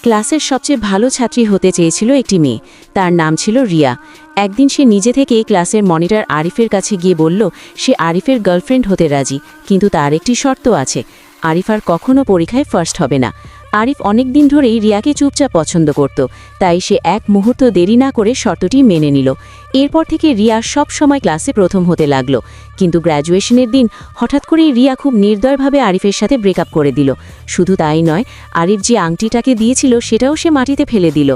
ক্লাসের সবচেয়ে ভালো ছাত্রী হতে চেয়েছিল একটি মেয়ে। তার নাম ছিল রিয়া। একদিন সে নিজে থেকে ক্লাসের মনিটর আরিফের কাছে গিয়ে বলল সে আরিফের গার্লফ্রেন্ড হতে রাজি, কিন্তু তার একটি শর্ত আছে, আরিফ আর কখনো পরীক্ষায় ফার্স্ট হবে না। আরিফ অনেক দিন ধরেই রিয়াকে চুপচাপ পছন্দ করত, তাই সে এক মুহূর্ত দেরি না করে শর্তটি মেনে নিল। এরপর থেকে রিয়া সব সময় ক্লাসে প্রথম হতে লাগলো। কিন্তু গ্র্যাজুয়েশনের দিন হঠাৎ করেই রিয়া খুব নির্দয়ভাবে আরিফের সাথে ব্রেকআপ করে দিল। শুধু তাই নয়, আরিফ যে আংটিটাকে দিয়েছিল সেটাও সে মাটিতে ফেলে দিল।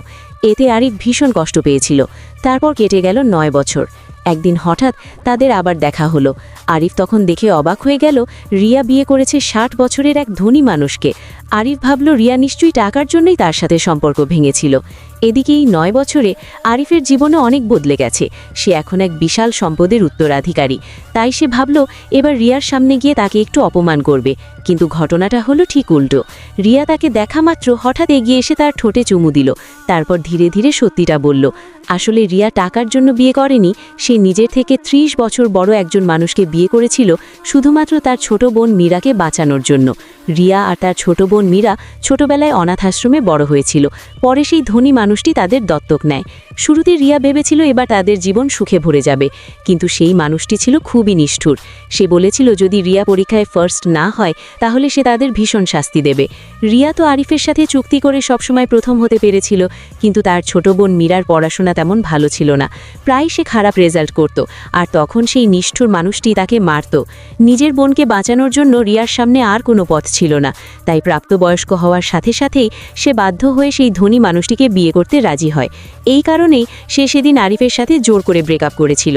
এতে আরিফ ভীষণ কষ্ট পেয়েছিল। তারপর কেটে গেল 9 বছর। একদিন হঠাৎ তাদের আবার দেখা হলো। আরিফ তখন দেখে অবাক হয়ে গেল রিয়া বিয়ে করেছে 60 বছরের এক ধনী মানুষকে। আরিফ ভাবল রিয়া নিশ্চয়ই টাকার জন্যই তার সাথে সম্পর্ক ভেঙেছিল। এদিকে এই 9 বছরে আরিফের জীবনে অনেক বদলে গেছে। সে এখন এক বিশাল সম্পদের উত্তরাধিকারী। তাই সে ভাবল এবার রিয়ার সামনে গিয়ে তাকে একটু অপমান করবে। কিন্তু ঘটনাটা হলো ঠিক উল্টো। রিয়া তাকে দেখা মাত্র হঠাৎ এগিয়ে এসে তার ঠোঁটে চুমু দিল। তারপর ধীরে ধীরে সত্যিটা বলল। আসলে রিয়া টাকার জন্য বিয়ে করেনি, সে নিজের থেকে 30 বছর বড় একজন মানুষকে বিয়ে করেছিল শুধুমাত্র তার ছোট বোন মীরাকে বাঁচানোর জন্য। রিয়া আর তার ছোট বোন মীরা ছোটবেলায় অনাথ আশ্রমে বড় হয়েছিল। পরে সেই ধনী মানুষটি তাদের দত্তক নেয়। শুরুতে রিয়া ভেবেছিল এবার তাদের জীবন সুখে ভরে যাবে, কিন্তু সেই মানুষটি ছিল খুবই নিষ্ঠুর। সে বলেছিল যদি রিয়া পরীক্ষায় ফার্স্ট না হয় তাহলে সে তাদের ভীষণ শাস্তি দেবে। রিয়া তো আরিফের সাথে চুক্তি করে সবসময় প্রথম হতে পেরেছিল, কিন্তু তার ছোট বোন মীরার পড়াশোনা তেমন ভালো ছিল না। প্রায় সে খারাপ রেজাল্ট করত, আর তখন সেই নিষ্ঠুর মানুষটি তাকে মারত। নিজের বোনকে বাঁচানোর জন্য রিয়ার সামনে আর কোনো পথ ছিল না। তাই প্রাপ্তবয়স্ক হওয়ার সাথে সাথেই সে বাধ্য হয়ে সেই ধনী মানুষটিকে বিয়ে করতে রাজি হয়। এই কারণেই সে সেদিন আরিফের সাথে জোর করে ব্রেকআপ করেছিল।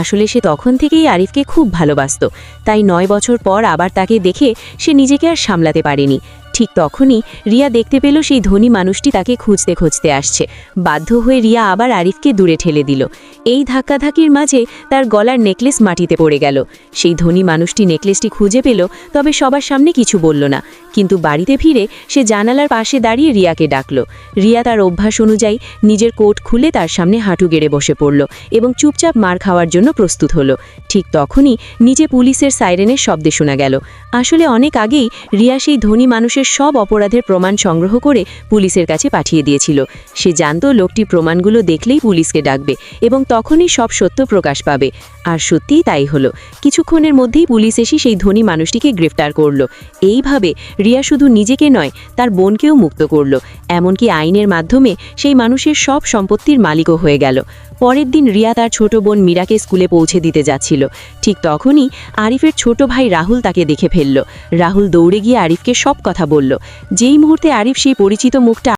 আসলে সে তখন থেকেই আরিফকে খুব ভালোবাসত। তাই 9 বছর পর আবার তাকে দেখে সে নিজেকে আর সামলাতে পারেনি। ঠিক তখনই রিয়া দেখতে পেল সেই ধনী মানুষটি তাকে খুঁজতে খুঁজতে আসছে। বাধ্য হয়ে রিয়া আবার আরিফকে দূরে ঠেলে দিল। এই ধাক্কাধাক্কির মাঝে তার গলার নেকলেস মাটিতে পড়ে গেল। সেই ধনী মানুষটি নেকলেসটি খুঁজে পেল, তবে সবার সামনে কিছু বলল না। কিন্তু বাড়িতে ফিরে সে জানালার পাশে দাঁড়িয়ে রিয়াকে ডাকল। রিয়া তার অভ্যাস অনুযায়ী নিজের কোট খুলে তার সামনে হাঁটু গেড়ে বসে পড়ল এবং চুপচাপ মার খাওয়ার জন্য প্রস্তুত হলো। ঠিক তখনই নিচে পুলিশের সাইরেনের শব্দ শোনা গেল। আসলে অনেক আগেই রিয়া সেই ধনী মানুষের সব অপরাধের প্রমাণ সংগ্রহ করে পুলিশের কাছে পাঠিয়ে দিয়েছিল। সে জানত লোকটি প্রমাণগুলো দেখলেই পুলিশকে ডাকবে এবং তখনই সব সত্য প্রকাশ পাবে। আর সত্যিই তাই হলো। কিছুক্ষণের মধ্যেই পুলিশ এসে সেই ধনী মানুষটিকে গ্রেফতার করল। এইভাবে রিয়া শুধু নিজেকে নয়, তার বোনকেও মুক্ত করল। এমনকি আইনের মাধ্যমে সেই মানুষের সব সম্পত্তির মালিকও হয়ে গেল। পরের দিন রিয়া তার ছোট বোন মীরাকে স্কুলে পৌঁছে দিতে যাচ্ছিল। ঠিক তখনই আরিফের ছোট ভাই রাহুল তাকে দেখে ফেলল। রাহুল দৌড়ে গিয়ে আরিফকে সব কথা বলল। যেই মুহূর্তে আরিফ সেই পরিচিত মুখটা